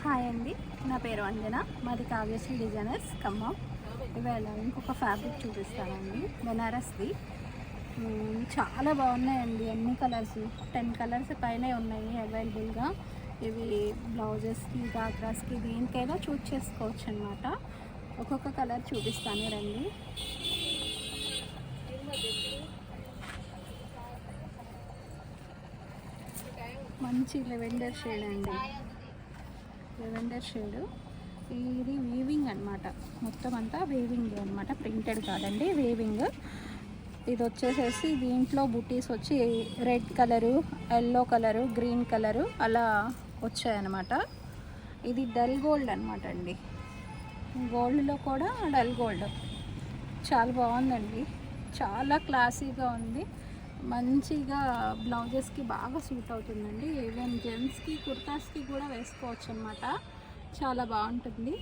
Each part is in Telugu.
హాయ్ అండి, నా పేరు అంజన. మాది కావ్యశ్రీ డిజైనర్స్ ఖమ్మం. ఇవాళ ఇంకొక ఫ్యాబ్రిక్ చూపిస్తానండి, బెనారస్ది. చాలా బాగున్నాయండి. అన్ని కలర్స్ 10 కలర్స్ పైనే ఉన్నాయి అవైలబుల్గా. ఇవి బ్లౌజెస్కి, గాగ్రాస్కి, దేనికైనా చూస్ చేసుకోవచ్చు అనమాట. ఒక్కొక్క కలర్ చూపిస్తాను రండి. మంచి లెవెండర్ షేడ్ అండి, లెవెండర్ షేడ్. ఇది వీవింగ్ అనమాట, మొత్తం అంతా వీవింగ్ అనమాట, ప్రింటెడ్ కాదండి, వీవింగ్. ఇది వచ్చేసేసి దీంట్లో బుటీస్ వచ్చి red colour, yellow colour, green colour అలా వచ్చాయన్నమాట. ఇది డల్ గోల్డ్ అనమాట అండి, గోల్డ్లో కూడా డల్ గోల్డ్. చాలా బాగుందండి, చాలా క్లాసీగా ఉంది. మంచిగా బ్లౌజెస్కి బాగా సూట్ అవుతుందండి. ఈవెన్ జెంట్స్కి, కుర్తాస్కి కూడా వేసుకోవచ్చు అనమాట. చాలా బాగుంటుంది.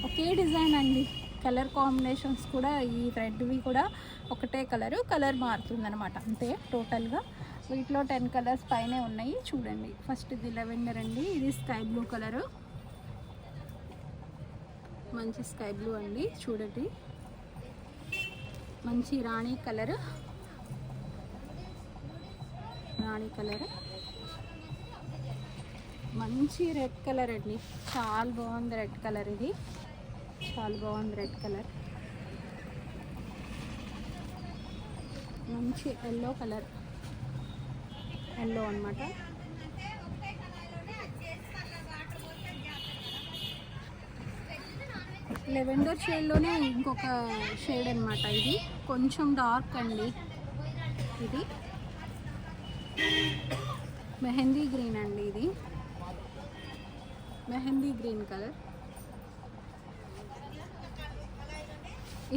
ఒకే డిజైన్ అండి, కలర్ కాంబినేషన్స్ కూడా ఈ రెడ్వి కూడా ఒకటే కలర్ మారుతుంది అనమాట, అంతే టోటల్గా. వీటిలో 10 కలర్స్ పైనే ఉన్నాయి చూడండి. ఫస్ట్ ఇది లెవెండర్ అండి, ఇది స్కై బ్లూ కలరు, మంచి స్కై బ్లూ అండి చూడండి. మంచి రాణి కలర్, మంచి రెడ్ కలర్ అండి, చాలా బాగుంది రెడ్ కలర్. ఇది చాలా బాగుంది రెడ్ కలర్. మంచి ఎల్లో కలర్, ఎల్లో అనమాట. లెవెండర్ షేడ్లోనే ఇంకొక షేడ్ అనమాట, ఇది కొంచెం డార్క్ అండి. ఇది మెహందీ గ్రీన్ అండి, ఇది మెహందీ గ్రీన్ కలర్.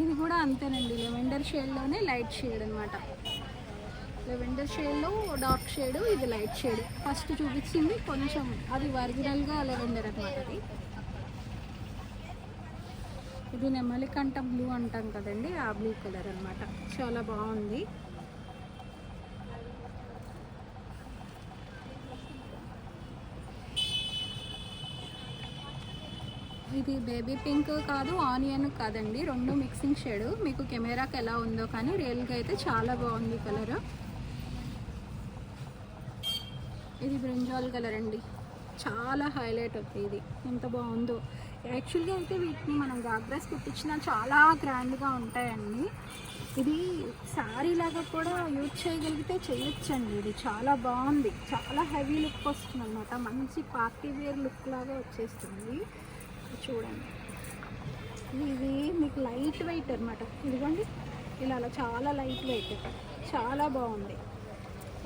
ఇది కూడా అంతేనండి, లెవెండర్ షేడ్లోనే లైట్ షేడ్ అనమాట. లెవెండర్ షేడ్లో డార్క్ షేడ్, ఇది లైట్ షేడ్. ఫస్ట్ చూపించింది కొంచెం అది ఒరిజినల్గా లెవెండర్ అనమాట. ఇది నెమలికంఠ బ్లూ అంటాం కదండి, ఆ బ్లూ కలర్ అనమాట. చాలా బాగుంది. ఇది బేబీ పింక్ కాదు, ఆనియన్ కాదండి, రెండు మిక్సింగ్ షేడ్. మీకు కెమెరాకి ఎలా ఉందో కానీ రియల్గా అయితే చాలా బాగుంది కలర్. ఇది బ్రింజాల్ కలర్ అండి, చాలా హైలైట్ అవుతుంది. ఇది ఎంత బాగుందో. యాక్చువల్గా అయితే వీటిని మనం గాగ్రాస్ కుట్టించినా చాలా గ్రాండ్గా ఉంటాయండి. ఇది శారీ లాగా కూడా యూజ్ చేయగలిగితే చేయొచ్చండి. ఇది చాలా బాగుంది, చాలా హెవీ లుక్ వస్తుంది అనమాట. మంచి పార్టీ వేర్ లుక్ లాగా వచ్చేస్తుంది. చూడండి, ఇది మీకు లైట్ వెయిట్ అనమాట. ఇదిగోండి ఇలా చాలా లైట్ వెయిట్, చాలా బాగుంది.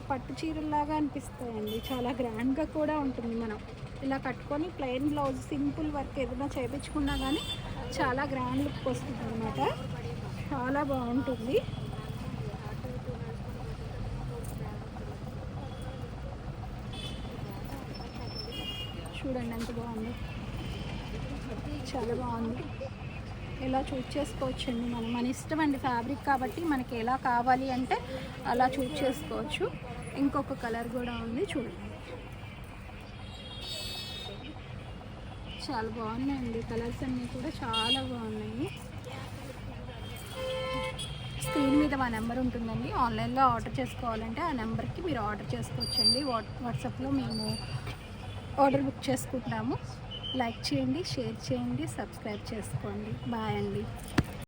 పట్టు చీరల్లాగా అనిపిస్తాయండి, చాలా గ్రాండ్గా కూడా ఉంటుంది. మనం ఇలా కట్టుకొని ప్లెయిన్ బ్లౌజ్, సింపుల్ వర్క్ ఏదైనా చేయించుకున్నా కానీ చాలా గ్రాండ్ లుక్ వస్తుంది అనమాట. చాలా బాగుంటుంది. చూడండి ఎంత బాగుంది, చాలా బాగుంది. ఎలా చూస్ చేసుకోవచ్చండి, మన ఇష్టం అండి. ఫ్యాబ్రిక్ కాబట్టి మనకి ఎలా కావాలి అంటే అలా చూస్ చేసుకోవచ్చు. ఇంకొక కలర్ కూడా ఉంది చూడండి, చాలా బాగున్నాయండి. కలర్స్ అన్నీ కూడా చాలా బాగున్నాయి. స్క్రీన్ మీద మా నెంబర్ ఉంటుందండి, ఆన్లైన్లో ఆర్డర్ చేసుకోవాలంటే ఆ నెంబర్కి మీరు ఆర్డర్ చేసుకోవచ్చండి. వాట్సాప్లో మేము ఆర్డర్ బుక్ చేసుకుంటాము. లైక్ చేయండి, షేర్ చేయండి, సబ్స్క్రైబ్ చేసుకోండి. బాయ్ అండి.